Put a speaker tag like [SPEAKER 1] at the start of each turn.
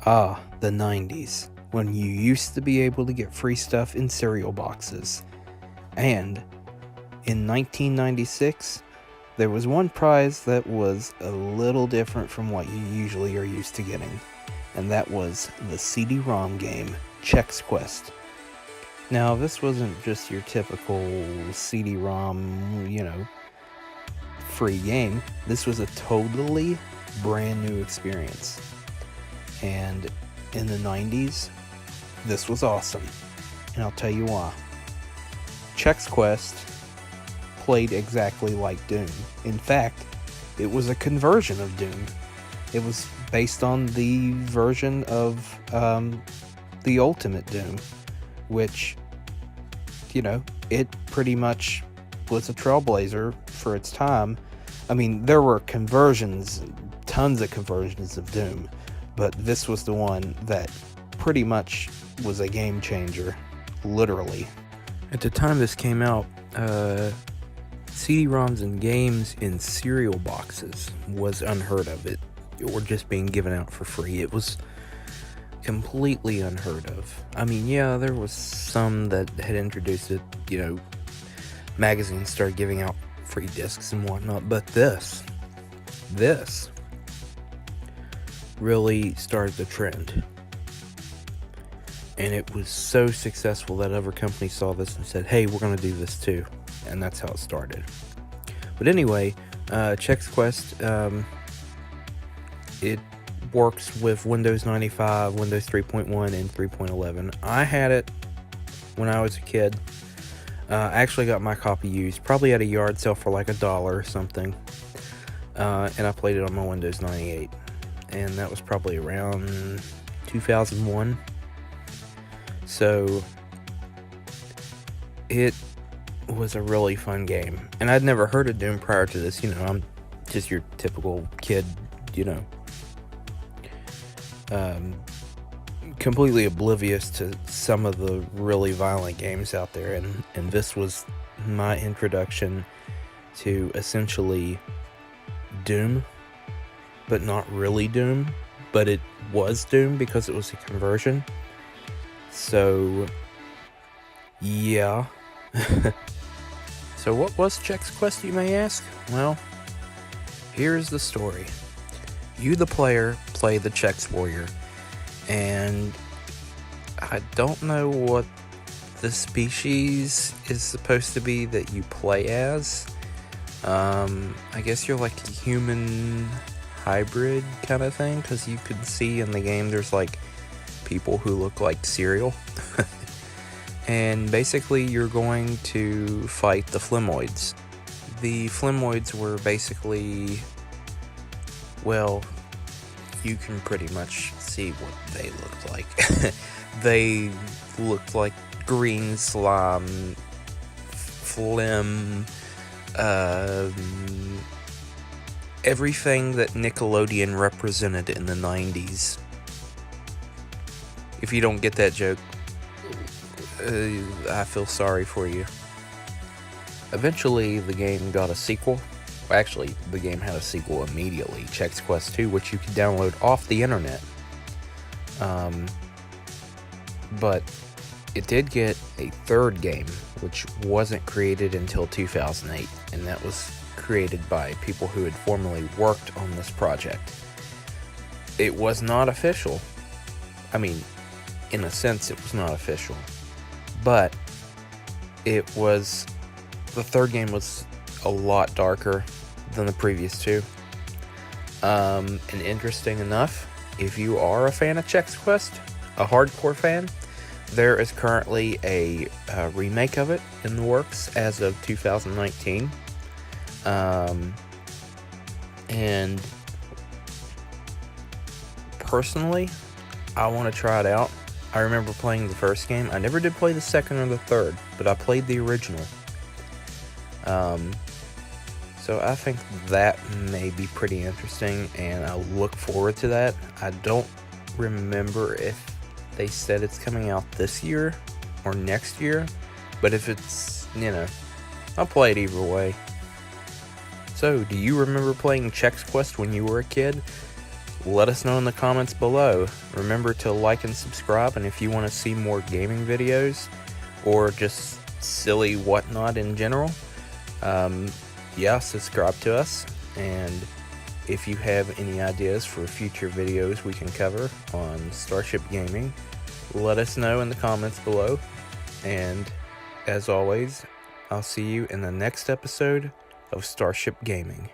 [SPEAKER 1] Ah, the 90s, when you used to be able to get free stuff in cereal boxes. And in 1996, there was one prize that was a little different from what you usually are used to getting, and that was the CD-ROM game Chex Quest. Now, this wasn't just your typical CD-ROM, free game. This was a totally brand new experience. And in the 90s, this was awesome. And I'll tell you why. Chex Quest played exactly like Doom. In fact, it was a conversion of Doom. It was based on the version of the Ultimate Doom, which, it pretty much was a trailblazer for its time. I mean, there were conversions, tons of conversions of Doom, but this was the one that pretty much was a game changer, literally. At the time this came out, CD-ROMs and games in cereal boxes was unheard of. It or just being given out for free. It was completely unheard of. I mean, yeah, there was some that had introduced it, magazines started giving out free discs and whatnot, but this really started the trend. And it was so successful that other companies saw this and said, hey, we're going to do this too. And that's how it started. But anyway, Chex Quest, it works with Windows 95, Windows 3.1, and 3.11. I had it when I was a kid. I actually got my copy used, probably at a yard sale for like $1 or something. And I played it on my Windows 98. And that was probably around 2001. So it was a really fun game. And I'd never heard of Doom prior to this. I'm just your typical kid, completely oblivious to some of the really violent games out there. And this was my introduction to essentially Doom, but not really Doom. But it was Doom because it was a conversion. So, yeah. So what was Chex Quest, you may ask? Well, here's the story. You, the player, play the Chex Warrior. And I don't know what the species is supposed to be that you play as. I guess you're like a human hybrid kind of thing, because you can see in the game there's like people who look like cereal. And basically you're going to fight the Flemoids. The Flemoids were basically, well, you can pretty much see what they looked like. They looked like green slime, phlegm, everything that Nickelodeon represented in the 90s. If you don't get that joke, I feel sorry for you. Eventually, the game got a sequel. Well, actually, the game had a sequel immediately, Chex Quest 2, which you could download off the internet. But it did get a third game, which wasn't created until 2008, and that was created by people who had formerly worked on this project. It was not official. I mean, in a sense, it was not official. But the third game was a lot darker than the previous two. And interesting enough, if you are a fan of Chex Quest, a hardcore fan, there is currently a remake of it in the works as of 2019. And personally, I want to try it out. I remember playing the first game. I never did play the second or the third, but I played the original. So I think that may be pretty interesting, and I look forward to that. I don't remember if they said it's coming out this year or next year, but if it's, I'll play it either way. So, do you remember playing Chex Quest when you were a kid? let us know in the comments below. Remember to like and subscribe, and if you want to see more gaming videos or just silly whatnot in general, subscribe to us. And if you have any ideas for future videos we can cover on Starship Gaming, let us know in the comments below. And as always, I'll see you in the next episode of Starship Gaming.